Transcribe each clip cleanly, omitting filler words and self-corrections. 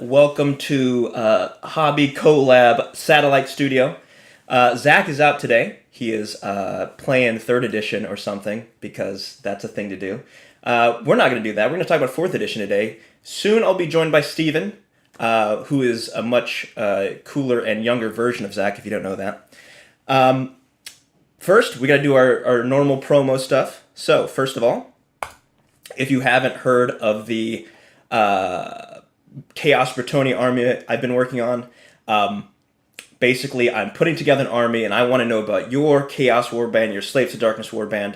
Welcome to Hobby Collab Satellite Studio. Zach is out today. He is playing 3rd edition or something because that's a thing to do. We're not going to do that. We're going to talk about 4th edition today. Soon I'll be joined by Stephen, who is a much cooler and younger version of Zach, if you don't know that. First, we got to do our normal promo stuff. So, first of all, if you haven't heard of the Chaos Bretonnia army I've been working on, basically I'm putting together an army and I want to know about your Chaos Warband, your Slaves to Darkness Warband.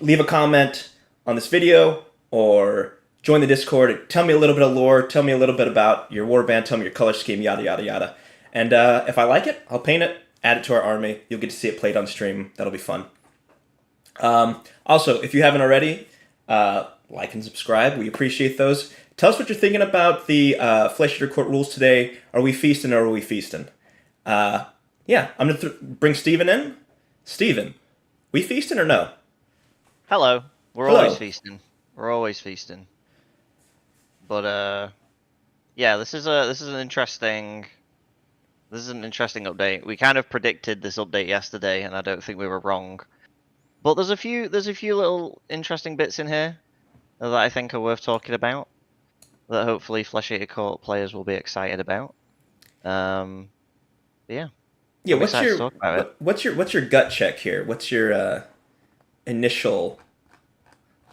Leave a comment on this video or join the Discord. Tell me a little bit of lore, tell me a little bit about your warband, tell me your color scheme, yada yada yada. And if I like it, I'll paint it, add it to our army. You'll get to see it played on stream. That'll be fun. Also, if you haven't already, like and subscribe. We appreciate those. Tell us what you're thinking about the Flesh Eater Court rules today. Are we feasting or are we feasting? Yeah, I'm going to bring Stephen in. Stephen, we feasting or no? Hello. We're Hello. always feasting. We're always feasting. But yeah, this is an interesting update. We kind of predicted this update yesterday, and I don't think we were wrong. But there's a few little interesting bits in here that I think are worth talking about, that hopefully Flesh Eater Court players will be excited about. Yeah. Yeah. I'm What's your gut check here? What's your initial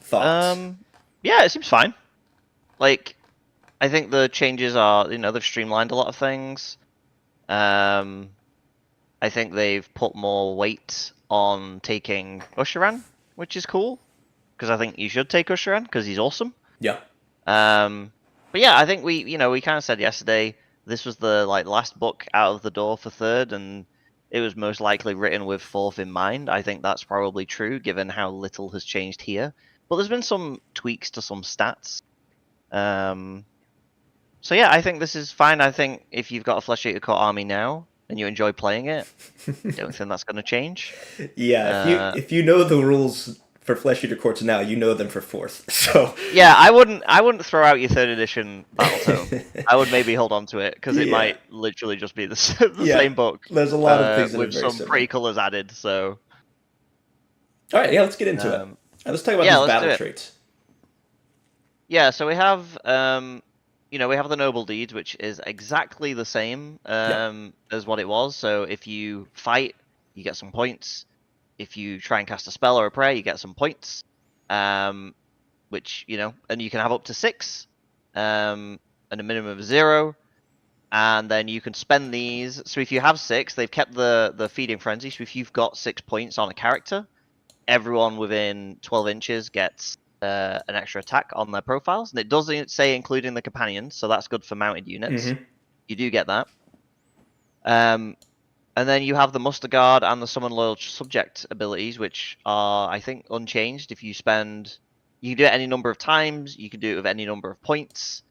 thoughts? Yeah, it seems fine. Like, I think the changes are, they've streamlined a lot of things. I think they've put more weight on taking Ushoran, which is cool, because I think you should take Ushoran because he's awesome. Yeah. But yeah, I think we kind of said yesterday this was the last book out of the door for 3rd, and it was most likely written with 4th in mind. I think that's probably true given how little has changed here. But there's been some tweaks to some stats. So yeah, I think this is fine. I think if you've got a Flesh Eater Court army now and you enjoy playing it, I don't think that's going to change. Yeah, if you know the rules for Flesh Eater Courts now, you know them for 4th. So yeah, I wouldn't throw out your 3rd edition battle tome. I would maybe hold on to it because it might literally just be the same book. There's a lot of things that with are very some similar. pretty colors added. So all right, yeah, let's get into it. Let's talk about these battle traits. Yeah, so we have we have the Noble Deeds, which is exactly the same as what it was. So if you fight, you get some points. If you try and cast a spell or a prayer, you get some points. Which, and you can have up to 6, and a minimum of 0. And then you can spend these. So if you have 6, they've kept the feeding frenzy. So if you've got 6 points on a character, everyone within 12 inches gets an extra attack on their profiles. And it doesn't say including the companions, so that's good for mounted units. Mm-hmm. You do get that. And then you have the Muster Guard and the Summon Loyal Subject abilities, which are, I think, unchanged. If you spend... You can do it any number of times. You can do it with any number of points.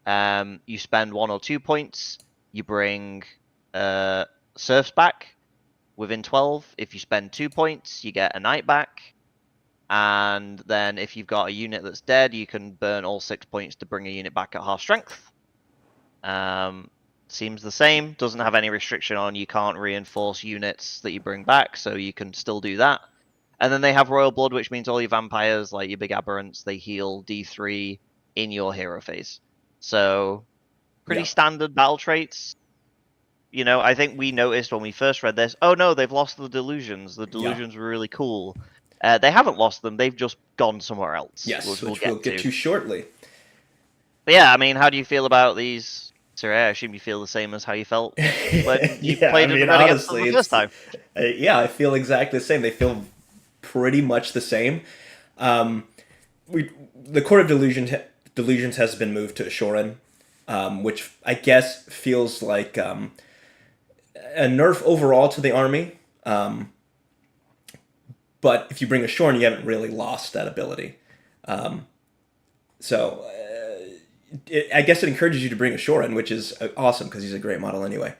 You spend 1 or 2 points. You bring Serfs back within 12. If you spend 2 points, you get a Knight back. And then if you've got a unit that's dead, you can burn all 6 points to bring a unit back at half strength. Seems the same. Doesn't have any restriction on you can't reinforce units that you bring back, so you can still do that. And then they have Royal Blood, which means all your vampires, like your big aberrants, they heal D3 in your hero phase. So, pretty standard battle traits. I think we noticed when we first read this, oh no, they've lost the delusions. The delusions were really cool. They haven't lost them, they've just gone somewhere else. Yes, which we'll get to shortly. But yeah, I mean, how do you feel about these? Cire, I assume you feel the same as how you felt when you played it against them the first time. Yeah, I feel exactly the same. They feel pretty much the same. The Court of Delusions has been moved to Ushoran, which I guess feels like a nerf overall to the army. But if you bring Ushoran, you haven't really lost that ability. I guess it encourages you to bring Ushoran, which is awesome because he's a great model anyway.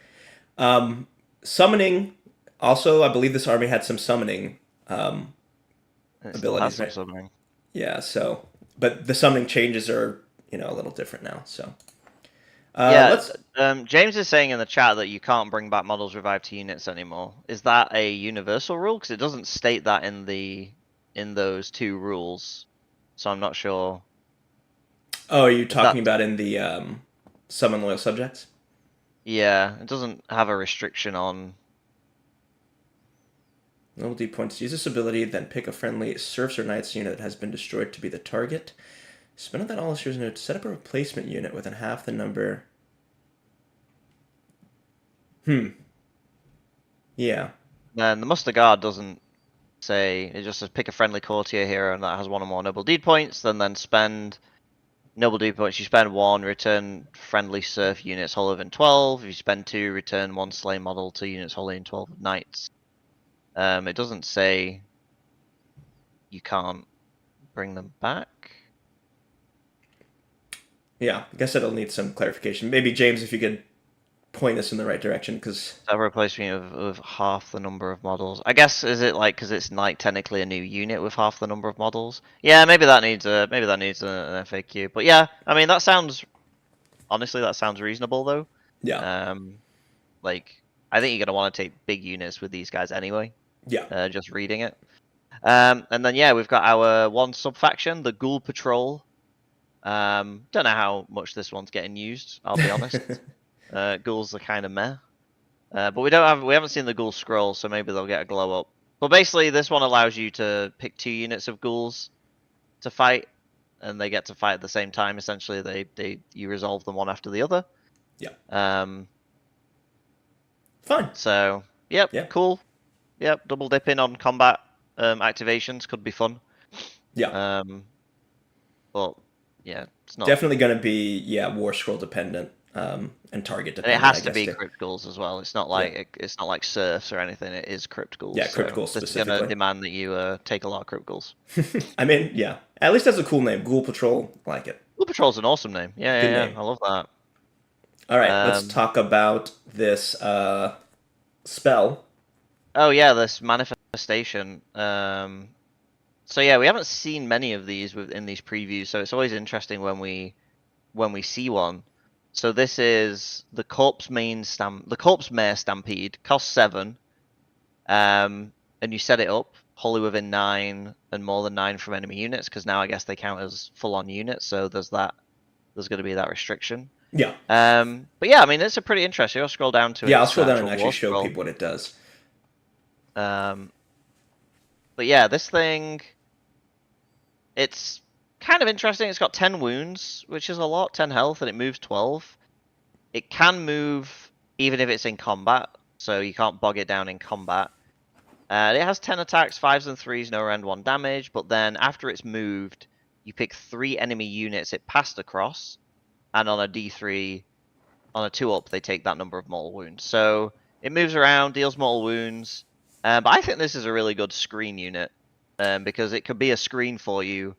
Summoning, also, I believe this army had some summoning abilities. Right? Yeah, so, but the summoning changes are, a little different now, so. Yeah, Let's. James is saying in the chat that you can't bring back models revived to units anymore. Is that a universal rule? Because it doesn't state that in those two rules, so I'm not sure Oh, are you if that. talking about in the summon loyal subjects? Yeah, it doesn't have a restriction on. Noble D points. Use this ability, then pick a friendly serfs or knights unit that has been destroyed to be the target. Spend that all this year's note to set up a replacement unit within half the number. Yeah. Then the Muster Guard doesn't say. It just says pick a friendly courtier hero and that has one or more noble deed points. Then spend noble deed points. You spend one, return friendly serf units whole in 12. If you spend two, return one slain model to units wholly in 12 knights. It doesn't say you can't bring them back. Yeah, I guess it'll need some clarification. Maybe, James, if you could point us in the right direction, because... That replaced me with half the number of models. I guess, is it like, because it's like technically a new unit with half the number of models? Yeah, maybe that needs an FAQ. But yeah, I mean, honestly, that sounds reasonable though. Yeah. Like, I think you're going to want to take big units with these guys anyway. Yeah. Just reading it. And then, yeah, we've got our one sub-faction, the Ghoul Patrol. Don't know how much this one's getting used, I'll be honest. Ghouls are kind of meh. But we haven't seen the Ghoul Scroll, so maybe they'll get a glow up. But basically, this one allows you to pick 2 units of ghouls to fight, and they get to fight at the same time. Essentially, you resolve them one after the other. Yeah. Fun. So, yep, Yeah. cool. Yep, double dipping on combat activations could be fun. Yeah. But yeah, it's not. Definitely going to be, war scroll dependent, and target And dependent. it has I to be guess, too. crypt ghouls as well. It's not like it's not like serfs or anything. It is crypt ghouls. Yeah, crypt ghouls This is specifically. going to demand that you take a lot of crypt ghouls. I mean, yeah. At least that's a cool name. Ghoul Patrol. I like it. Ghoul Patrol's an awesome name. Yeah, Good yeah, name. I love that. All right, let's talk about this spell. Oh yeah, this manifestation. So yeah, we haven't seen many of these in these previews, so it's always interesting when we see one. So this is the Corpse Mare Stampede, costs 7, and you set it up wholly within 9 and more than 9 from enemy units, because now I guess they count as full-on units. So there's going to be that restriction. Yeah. But yeah, I mean, it's a pretty interesting. I'll scroll down to it. Yeah, I'll scroll down and actually show people what it does. But yeah, this thing, it's kind of interesting. It's got 10 wounds, which is a lot, 10 health, and it moves 12. It can move even if it's in combat, so you can't bog it down in combat. It has 10 attacks, 5s and 3s, no rend 1 damage, but then after it's moved, you pick 3 enemy units it passed across, and on a D3, on a 2-up, they take that number of mortal wounds. So it moves around, deals mortal wounds, but I think this is a really good screen unit, because it could be a screen for you,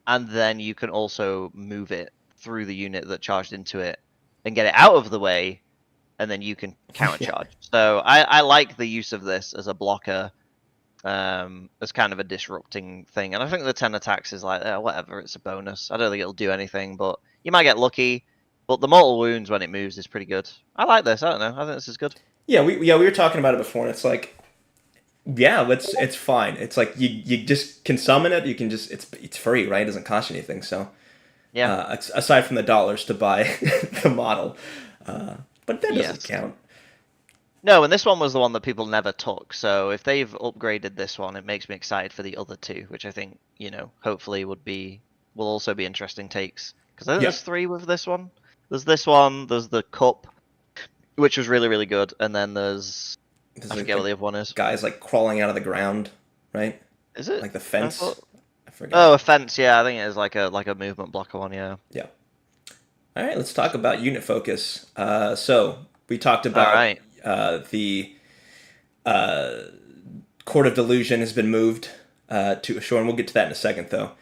and then you can also move it through the unit that charged into it and get it out of the way, and then you can countercharge. So I like the use of this as a blocker, as kind of a disrupting thing. And I think the 10 attacks is like, whatever, it's a bonus. I don't think it'll do anything, but you might get lucky. But the mortal wounds when it moves is pretty good. I like this. I don't know. I think this is good. Yeah, we were talking about it before, and it's like, yeah, it's fine. It's like you just can summon it. You can just it's free, right? It doesn't cost you anything. So yeah, aside from the dollars to buy the model, but that doesn't count. No, and this one was the one that people never took. So if they've upgraded this one, it makes me excited for the other 2, which I think hopefully will also be interesting takes. Because I think there's 3 with this one. There's this one. There's the cup, which was really, really good, and then there's I forget what the other one is. Guys like crawling out of the ground, right? Is it like the fence? I forget. Oh, a fence. Yeah, I think it is like a movement blocker one. Yeah. Yeah. All right, let's talk about unit focus. So we talked about the Court of Delusion has been moved to Ushoran. We'll get to that in a second, though.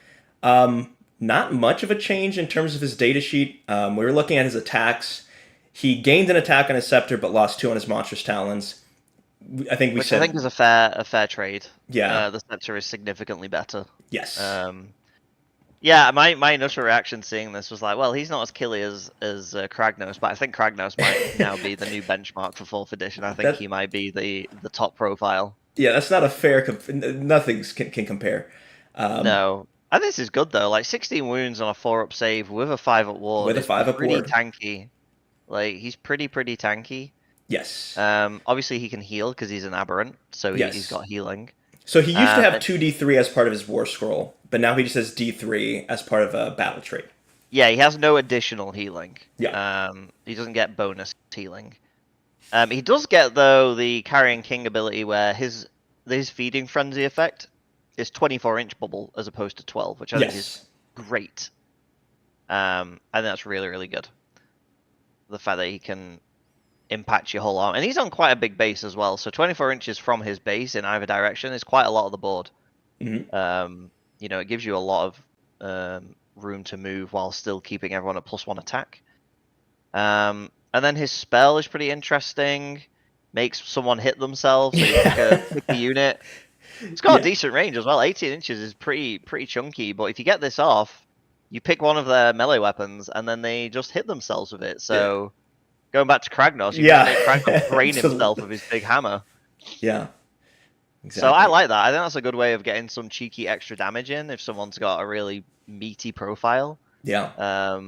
Not much of a change in terms of his data sheet. We were looking at his attacks. He gained an attack on his scepter, but lost 2 on his monstrous talons. I think Which I think is a fair trade. Yeah. The scepter is significantly better. Yes. Yeah, my initial reaction seeing this was like, well, he's not as killy as Kragnos, but I think Kragnos might now be the new benchmark for 4th edition. I think he That might be the top profile. yeah, that's not a fair. Nothing can compare. No, I think this is good though. Like 16 wounds on a 4-up save with a 5-up ward With a is 5-up pretty ward. tanky. Like he's pretty tanky. Yes. Obviously he can heal because he's an aberrant, so he's Yes. got healing. So he used to have And 2d3 as part of his war scroll, but now he just has d3 as part of a battle trait. yeah, he has no additional healing. Yeah. He doesn't get bonus healing. He does get though the Carrying King ability where his feeding frenzy effect is 24-inch bubble as opposed to 12, which I think is great. I think that's really good. The fact that he can impact your whole arm, and he's on quite a big base as well. So 24 inches from his base in either direction is quite a lot of the board. Mm-hmm. You know, it gives you a lot of room to move while still keeping everyone at +1 attack. And then his spell is pretty interesting. Makes someone hit themselves, so you pick a unit. It's got a decent range as well. 18 inches is pretty chunky, but if you get this off, you pick one of their melee weapons, and then they just hit themselves with it. So, going back to Kragnos, you can make Kragnos brain himself with his big hammer. Yeah. Exactly. So I like that. I think that's a good way of getting some cheeky extra damage in if someone's got a really meaty profile. Yeah.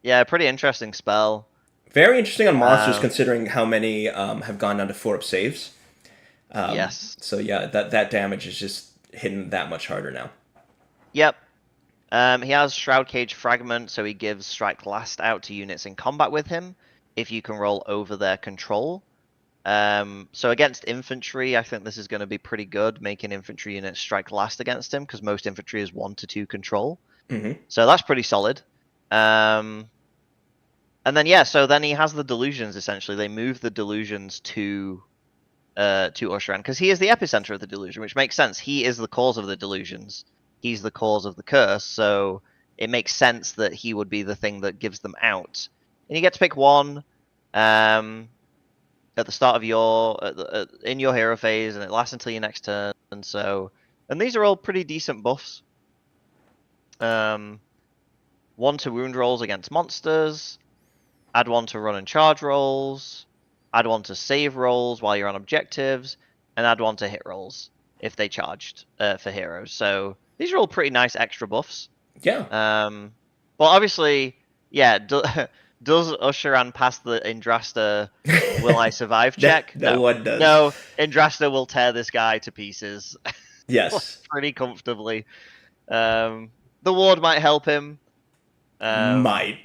Yeah, pretty interesting spell. Very interesting on monsters, considering how many have gone down to 4-up saves. Yes. So yeah, that damage is just hitting that much harder now. Yep. He has Shroud Cage Fragment, so he gives Strike Last out to units in combat with him if you can roll over their control. So against infantry, I think this is going to be pretty good, making infantry units strike last against him, because most infantry is 1 to 2 control. Mm-hmm. So that's pretty solid. And then yeah, so then he has the delusions. Essentially, they move the delusions to Ushoran, because he is the epicenter of the delusion, which makes sense. He is the cause of the delusions. He's the cause of the curse, so it makes sense that he would be the thing that gives them out. And you get to pick one at the start of your in your hero phase, and it lasts until your next turn. And these are all pretty decent buffs. 1 to wound rolls against monsters. Add 1 to run and charge rolls. Add 1 to save rolls while you're on objectives, and add 1 to hit rolls if they charged for heroes. So these are all pretty nice extra buffs. Yeah. Well, obviously, yeah. Does Ushoran pass the Indrasta will I survive check? No one does. No, Indrasta will tear this guy to pieces. Yes. Pretty comfortably. The ward might help him. Might.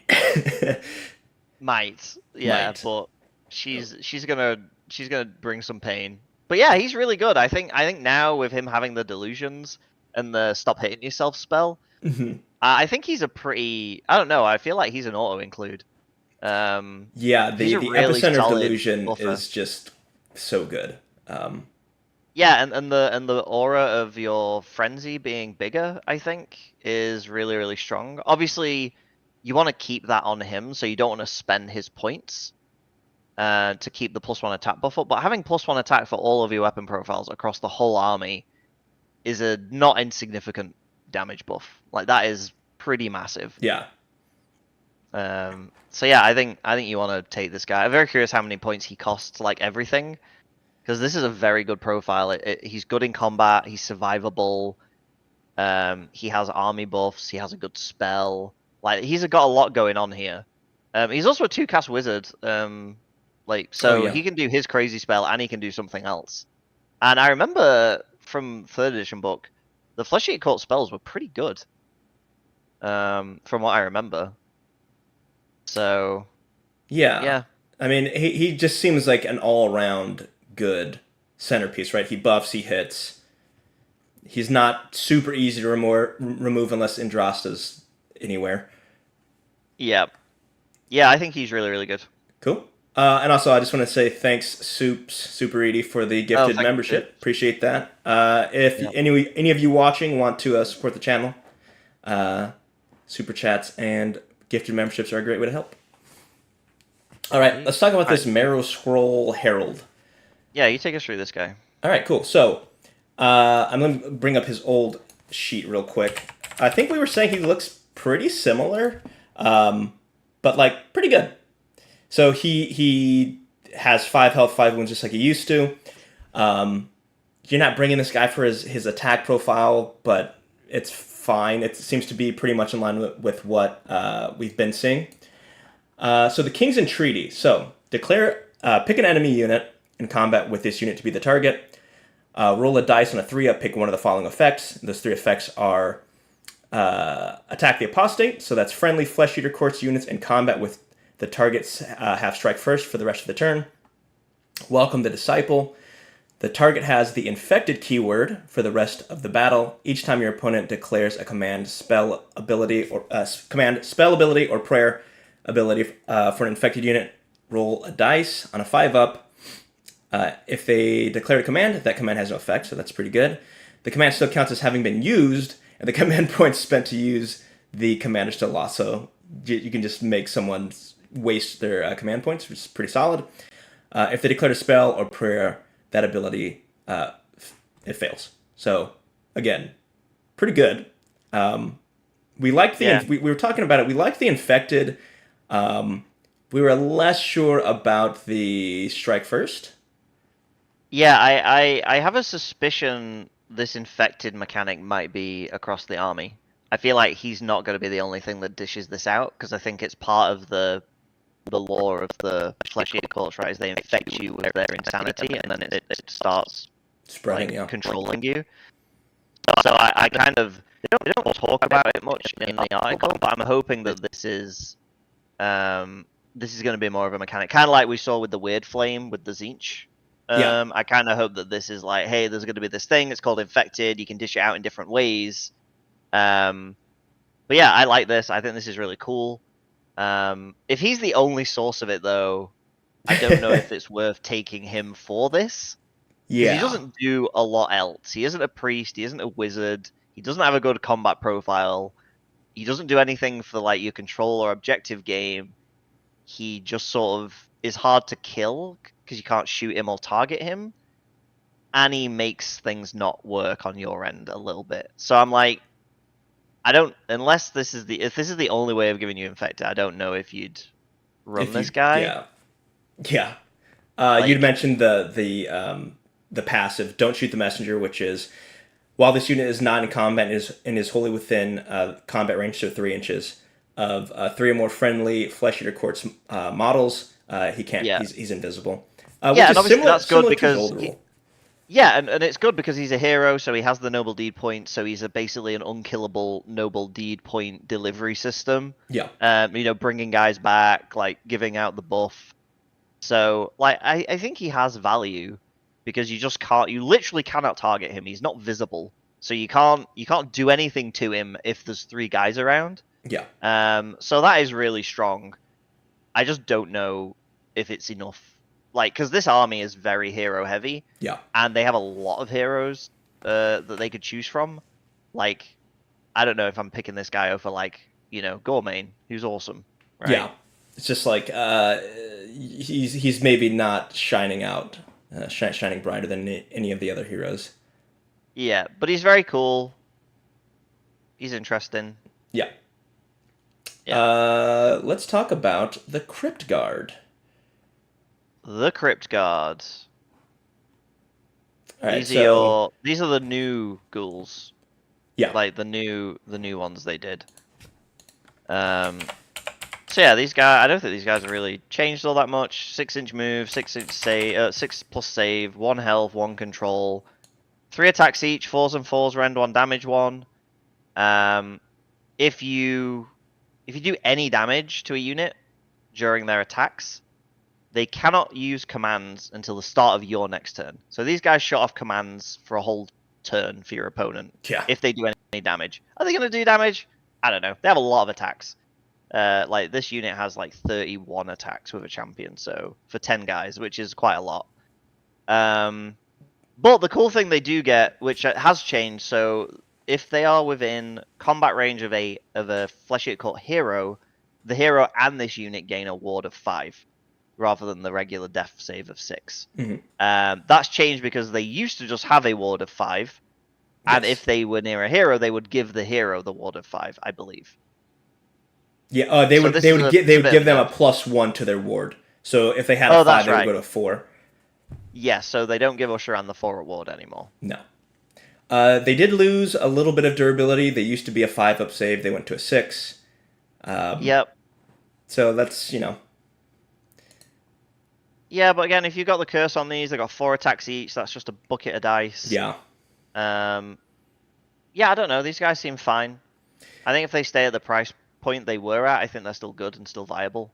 Might. Yeah, but she's gonna bring some pain. But yeah, he's really good. I think now with him having the delusions and the stop hitting yourself spell, Mm-hmm. I think he's a pretty. I don't know. I feel like he's an auto include. Yeah, the really epicenter of solid delusion buffer. is just so good. Yeah, and the aura of your frenzy being bigger, I think, is really strong. Obviously, you want to keep that on him, so you don't want to spend his points to keep the +1 attack buff up. But having +1 attack for all of your weapon profiles across the whole army is a not insignificant damage buff. Like, that is pretty massive. Yeah. So yeah, I think you want to take this guy. I'm very curious how many points he costs, like everything, because this is a very good profile. He's good in combat. He's survivable. He has army buffs. He has a good spell. Like, he's got a lot going on here. He's also a 2-cast wizard. He can do his crazy spell and he can do something else. And I remember from 3rd edition book, the Flesh-Eater Cult spells were pretty good. From what I remember. So, yeah. I mean, he just seems like an all-around good centerpiece, right? He buffs, he hits. He's not super easy to remove unless Indrasta's anywhere. Yeah. Yeah, I think he's really good. Cool. And also, I just want to say thanks, Super Edie, for the gifted membership. Appreciate that. If any of you watching want to support the channel, super chats and gifted memberships are a great way to help. All right, let's talk about this Marrowscroll Herald. Yeah, you take us through this guy. All right, cool. So I'm going to bring up his old sheet real quick. I think we were saying he looks pretty similar, but like pretty good. So he has 5 health, 5 wounds, just like he used to. You're not bringing this guy for his attack profile, but it's fine. It seems to be pretty much in line with what we've been seeing. So the King's Entreaty. So pick an enemy unit in combat with this unit to be the target. Roll a dice on a 3-up, pick one of the following effects. Those 3 effects are Attack the Apostate, so that's friendly Flesh Eater Courts units in combat with the target's have strike first for the rest of the turn. Welcome the Disciple. The target has the infected keyword for the rest of the battle. Each time your opponent declares a command, spell ability, or prayer ability for an infected unit, roll a dice on a 5-up. If they declare a command, that command has no effect, so that's pretty good. The command still counts as having been used, and the command points spent to use the command are still lost. So you can just make someone waste their command points, which is pretty solid. If they declare a spell or prayer, that ability, it fails. So, again, pretty good. We like the we were talking about it. We like the infected. We were less sure about the strike first. Yeah, I have a suspicion this infected mechanic might be across the army. I feel like he's not going to be the only thing that dishes this out, because I think it's part of the lore of the Flesh Eater Courts, right? Is they infect you with their insanity, and then it starts spreading, like, controlling you. So I kind of they don't talk about it much in the article, but I'm hoping that this is going to be more of a mechanic, kind of like we saw with the Weird Flame with the Tzeentch. I kind of hope that this is like, hey, there's going to be this thing. It's called Infected. You can dish it out in different ways. But yeah, I like this. I think this is really cool. If he's the only source of it, though, I don't know if it's worth taking him for this. Yeah. He doesn't do a lot else. He isn't a priest. He isn't a wizard. He doesn't have a good combat profile. He doesn't do anything for like your control or objective game. He just sort of is hard to kill because you can't shoot him or target him. And he makes things not work on your end a little bit. So I'm like, if this is the only way of giving you infected, I don't know if you'd run this guy. Yeah. You'd mentioned the passive, don't shoot the messenger, which is while this unit is not in combat and is wholly within combat range, so 3 inches of 3 or more friendly Flesh Eater Courts models, he can't. Yeah. He's invisible. And obviously that's good because. Yeah, and it's good because he's a hero, so he has the noble deed point, so he's basically an unkillable noble deed point delivery system. Yeah. Bringing guys back, like giving out the buff. So, like, I think he has value because you literally cannot target him. He's not visible, so you can't do anything to him if there's 3 guys around. Yeah. So that is really strong. I just don't know if it's enough. Like, because this army is very hero heavy. Yeah. And they have a lot of heroes that they could choose from. Like, I don't know if I'm picking this guy over, like, Gormain, who's awesome. Right? Yeah. It's just like, he's maybe not shining out, shining brighter than any of the other heroes. Yeah, but he's very cool. He's interesting. Yeah. Let's talk about the Crypt Guard. The Crypt Guards. Right, these are the new ghouls. Yeah. Like the new ones they did. So yeah, these guys, I don't think these guys have really changed all that much. 6-inch move, 6-inch save, 6+ save, 1 health, 1 control, 3 attacks each, 4s and 4s, rend 1, damage 1. If you do any damage to a unit during their attacks, they cannot use commands until the start of your next turn. So these guys shut off commands for a whole turn for your opponent. Yeah. If they do any damage. Are they going to do damage? I don't know. They have a lot of attacks. Like, this unit has, like, 31 attacks with a champion, so for 10 guys, which is quite a lot. But the cool thing they do get, which has changed, so if they are within combat range of a Flesh Eater Court hero, the hero and this unit gain a ward of 5. Rather than the regular death save of 6. Mm-hmm. That's changed because they used to just have a ward of 5, And Yes. if they were near a hero, they would give the hero the ward of 5, I believe. Yeah, So this is a they would bit give of a them a nerf. +1 to their ward. So if they had a Oh, 5, that's they would right. go to 4. Yeah, so they don't give Ushoran the 4 ward anymore. No. They did lose a little bit of durability. They used to be a 5-up save. They went to a 6. Yep. So that's, you know. Yeah, but again, if you've got the curse on these, they've got 4 attacks each. That's just a bucket of dice. Yeah. Yeah, I don't know. These guys seem fine. I think if they stay at the price point they were at, I think they're still good and still viable.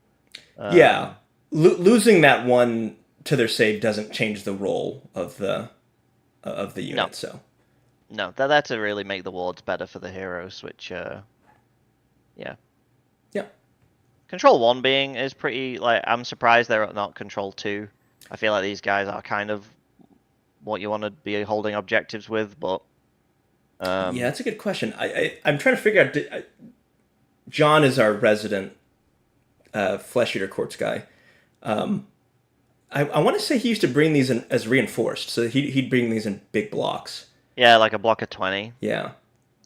Yeah. Losing that 1 to their save doesn't change the role of the unit, No. so. No, they're there to really make the wards better for the heroes, which, yeah. Yeah. Control 1 being is pretty, like, I'm surprised they're not Control 2. I feel like these guys are kind of what you want to be holding objectives with, but... Yeah, that's a good question. I'm trying to figure out... John is our resident Flesh Eater Courts guy. I want to say he used to bring these in as reinforced, so he'd bring these in big blocks. Yeah, like a block of 20. Yeah.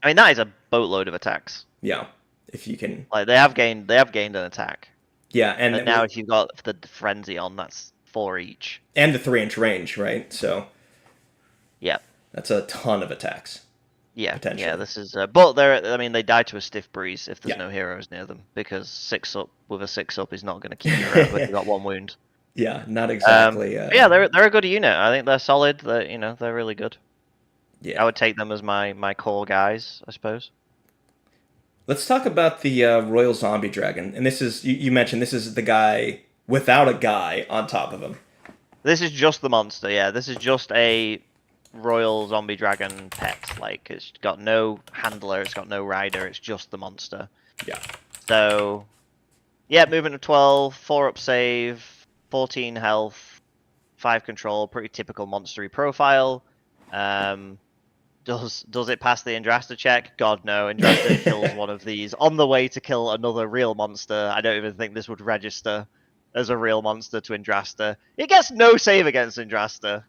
I mean, that is a boatload of attacks. Yeah. If you can... Like, they have gained an attack. Yeah, And now if you've got the Frenzy on, that's 4 each. And the 3-inch range, right? So... Yeah. That's a ton of attacks. Yeah, Potentially. yeah, this is... but they die to a stiff breeze if there's Yeah. no heroes near them, because 6-up with a 6-up is not going to keep you around when you've got 1 wound. Yeah, not exactly... Yeah, they're a good unit. I think they're solid. They're really good. Yeah. I would take them as my core guys, I suppose. Let's talk about the Royal Zombie Dragon. And this is... You mentioned this is the guy without a guy on top of him. This is just the monster, yeah. This is just a Royal Zombie Dragon pet. Like, it's got no handler, it's got no rider, it's just the monster. Yeah. So, yeah, movement of 12, 4-up save, 14 health, 5 control, pretty typical monstery profile. Does it pass the Indrasta check? God, no. Indrasta kills one of these on the way to kill another real monster. I don't even think this would register as a real monster to Indrasta. It gets no save against Indrasta.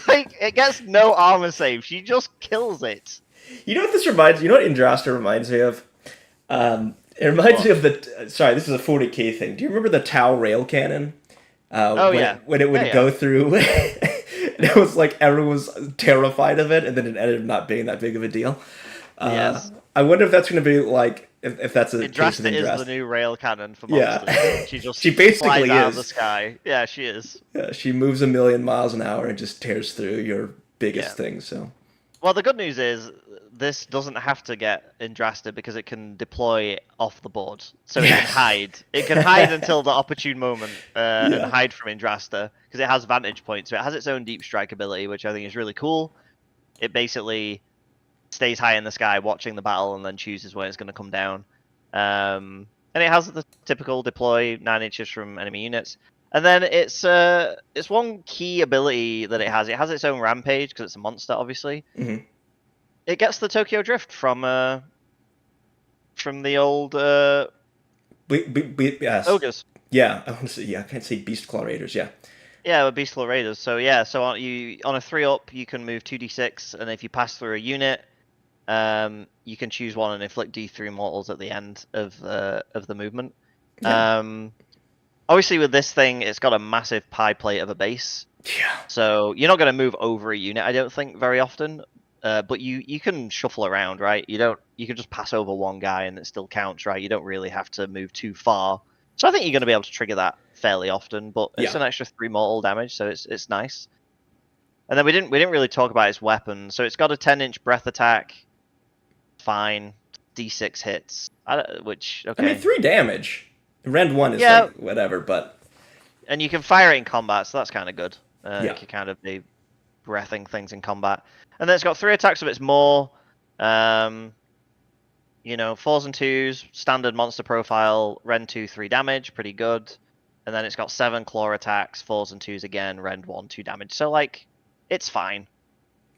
Like, it gets no armor save. She just kills it. You know what this reminds... You know what Indrasta reminds me of? It reminds me of the... Sorry, this is a 40k thing. Do you remember the Tau rail cannon? When it would go through... And it was like everyone was terrified of it, and then it ended up not being that big of a deal. Yes. I wonder if that's going to be like... If that's a case of Indrasta Indrasta. is the new rail cannon for monsters. Yeah. She just She basically flies out of is. the sky. Yeah, she is. Yeah, she moves 1,000,000 miles an hour and just tears through your biggest Yeah. thing, so... Well, the good news is this doesn't have to get Indrasta because it can deploy off the board, so it can hide. It can hide until the opportune moment and hide from Indrasta because it has vantage points. So it has its own deep strike ability, which I think is really cool. It basically stays high in the sky, watching the battle, and then chooses when it's going to come down. And it has the typical deploy 9 inches from enemy units. And then it's one key ability that it has. It has its own rampage because it's a monster, obviously. Mm-hmm. It gets the Tokyo Drift from the old Yes. ogres. Yeah, I want to say... Yeah, I can't say Beast Claw Raiders, yeah. Yeah, with Beast Claw Raiders. So yeah, so on a 3-up you can move 2d6, and if you pass through a unit, you can choose one and inflict D3 mortals at the end of the movement. Yeah. Obviously, with this thing, it's got a massive pie plate of a base. Yeah. So you're not going to move over a unit, I don't think, very often. But you can shuffle around, right? You can just pass over one guy and it still counts, right? You don't really have to move too far. So I think you're going to be able to trigger that fairly often. But it's an extra 3 mortal damage, so it's nice. And then we didn't really talk about its weapon. So it's got a 10-inch breath attack. Fine. D6 hits. Which okay. I mean, 3 damage. Rend 1 is like whatever, but... And you can fire it in combat, so that's kind of good. You Yeah. can kind of be breathing things in combat. And then it's got 3 attacks of its more. 4s and 2s, standard monster profile, Rend 2, 3 damage, pretty good. And then it's got 7 claw attacks, 4s and 2s again, Rend 1, 2 damage. So, like, it's fine.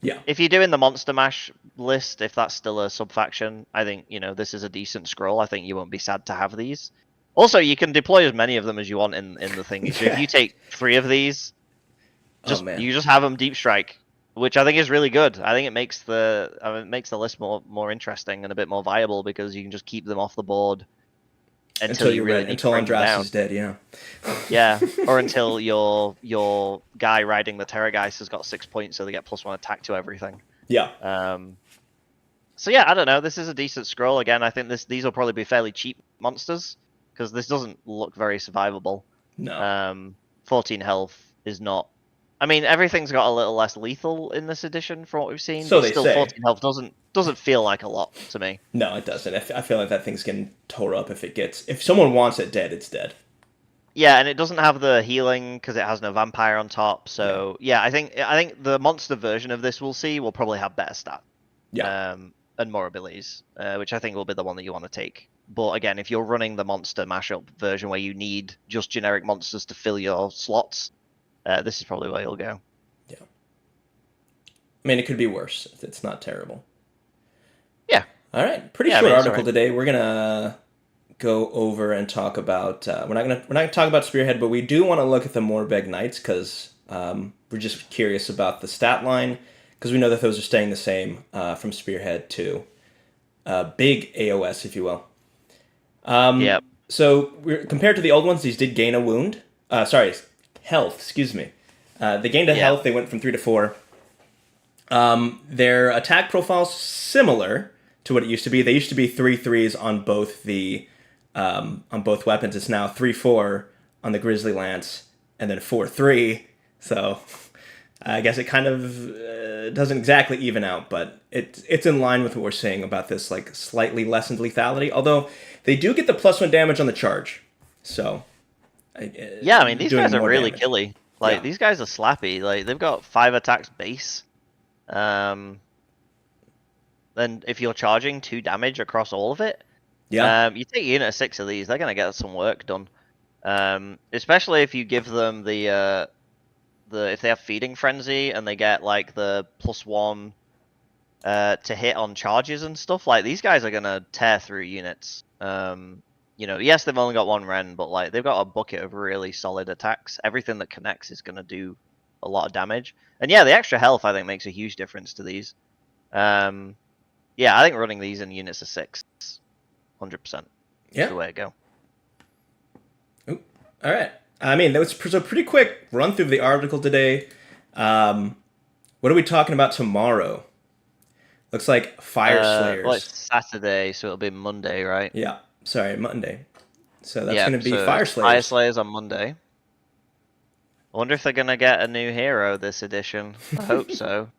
Yeah. If you're doing the Monster Mash list, if that's still a subfaction, I think, this is a decent scroll. I think you won't be sad to have these. Also, you can deploy as many of them as you want in the thing. So if you take 3 of these, you just have them deep strike which I think is really good. I think it makes it makes the list more interesting and a bit more viable because you can just keep them off the board until you really need to until bring them Andras down. is dead, yeah. Yeah, or until your guy riding the Terrorgeist has got 6 points, so they get +1 attack to everything. Yeah. So yeah, I don't know. This is a decent scroll. Again, I think these will probably be fairly cheap monsters because this doesn't look very survivable. No. 14 health is not. I mean, everything's got a little less lethal in this edition from what we've seen, So but they still, say. 14 health doesn't feel like a lot to me. No, it doesn't. I feel like that thing's getting tore up if someone wants it dead, it's dead. Yeah, and it doesn't have the healing because it has no vampire on top. So yeah, I think the monster version of this we'll see will probably have better stats. Yeah. And more abilities, which I think will be the one that you want to take. But again, if you're running the monster mashup version where you need just generic monsters to fill your slots, this is probably where you'll go. Yeah. I mean, it could be worse. It's not terrible. Yeah. All right. Pretty short article today. We're gonna go over and talk about. We're not gonna talk about Spearhead, but we do want to look at the Morbeg Knights because we're just curious about the stat line because we know that those are staying the same from Spearhead to big AOS, if you will. Yeah. So compared to the old ones, these did gain a wound. Health. Excuse me. They gained a health. They went from 3 to 4. Their attack profile's similar to what it used to be. They used to be 3/3s on both on both weapons. It's now 3/4 on the Grizzly Lance and then 4/3. So I guess it kind of doesn't exactly even out, but it's in line with what we're saying about this like slightly lessened lethality. Although they do get the +1 damage on the charge. So yeah, I mean these guys are really damage. killy. Like these guys are slappy. Like they've got 5 attacks base. Then if you're charging 2 damage across all of it, you take a unit of 6 of these, they're gonna get some work done. Especially if you give them the if they have Feeding Frenzy and they get like the +1 to hit on charges and stuff, like these guys are gonna tear through units. Yes, they've only got 1 Ren, but like they've got a bucket of really solid attacks. Everything that connects is gonna do a lot of damage. And yeah, the extra health I think makes a huge difference to these. Yeah, I think running these in units of 6, 100%. Is the way to go. Ooh. All right. I mean, that was a pretty quick run through the article today. What are we talking about tomorrow? Looks like Fire Slayers. Well, it's Saturday, so it'll be Monday, right? Yeah. Sorry, Monday. So that's going to be Fire Slayers. Fire Slayers on Monday. I wonder if they're going to get a new hero this edition. I hope so.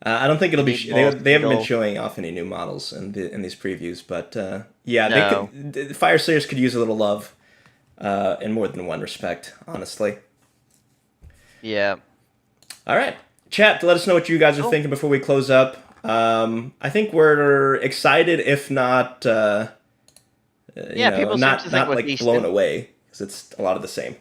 I don't think it'll be. They haven't been showing off any new models in these previews, but yeah, Fire Slayers could use a little love in more than one respect, honestly. Yeah. All right, chat. Let us know what you guys are thinking before we close up. I think we're excited, if not, people not like blown away because it's a lot of the same.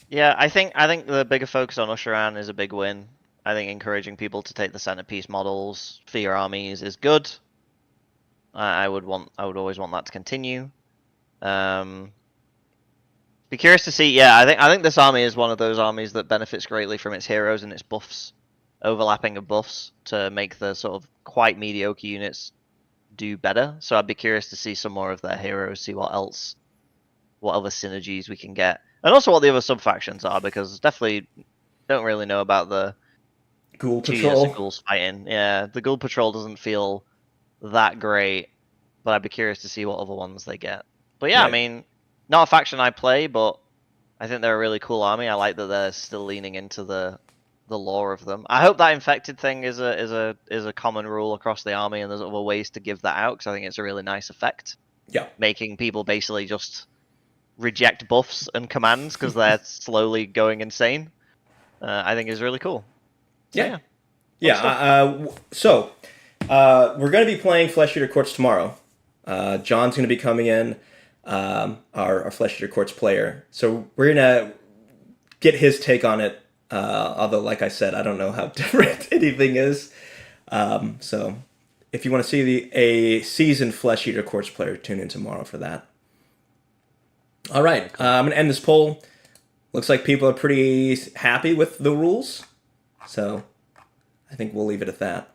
Yeah, I think the bigger focus on Ushoran is a big win. I think encouraging people to take the centerpiece models for your armies is good. I would always want that to continue. Be curious to see. Yeah, I think this army is one of those armies that benefits greatly from its heroes and its buffs, overlapping of buffs to make the sort of quite mediocre units do better. So I'd be curious to see some more of their heroes, see what other synergies we can get, and also what the other subfactions are, because definitely don't really know about the Ghoul Patrol. Ghouls fighting. Yeah, the Ghoul Patrol doesn't feel that great, but I'd be curious to see what other ones they get. But yeah, I mean, not a faction I play, but I think they're a really cool army. I like that they're still leaning into the lore of them. I hope that infected thing is a common rule across the army, and there's other ways to give that out, because I think it's a really nice effect. Yeah, making people basically just reject buffs and commands because they're slowly going insane. I think is really cool. So, So we're going to be playing Flesh Eater Courts tomorrow. John's going to be coming in, our Flesh Eater Courts player. So we're going to get his take on it. Although, like I said, I don't know how different anything is. So if you want to see a seasoned Flesh Eater Courts player, tune in tomorrow for that. All right, I'm going to end this poll. Looks like people are pretty happy with the rules. So I think we'll leave it at that.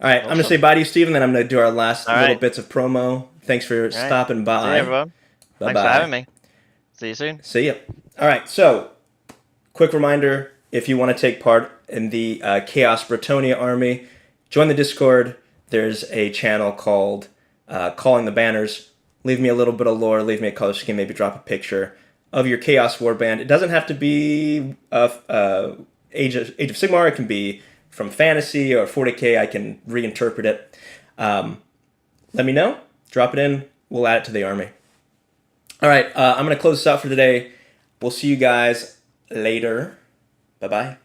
All right, I'm going to Awesome. say bye to you, Stephen, then I'm going to do our last All little right. bits of promo. Thanks for All right. stopping by. See you, everyone. Thanks for Bye-bye. having me. See you soon. See ya. All right, so quick reminder, if you want to take part in the Chaos Bretonia army, join the Discord. There's a channel called Calling the Banners. Leave me a little bit of lore, leave me a color scheme, maybe drop a picture of your Chaos Warband. It doesn't have to be Age of Sigmar. It can be from fantasy or 40k. I can reinterpret it. Let me know. Drop it in. We'll add it to the army. All right, I'm going to close this out for today. We'll see you guys later. Bye-bye.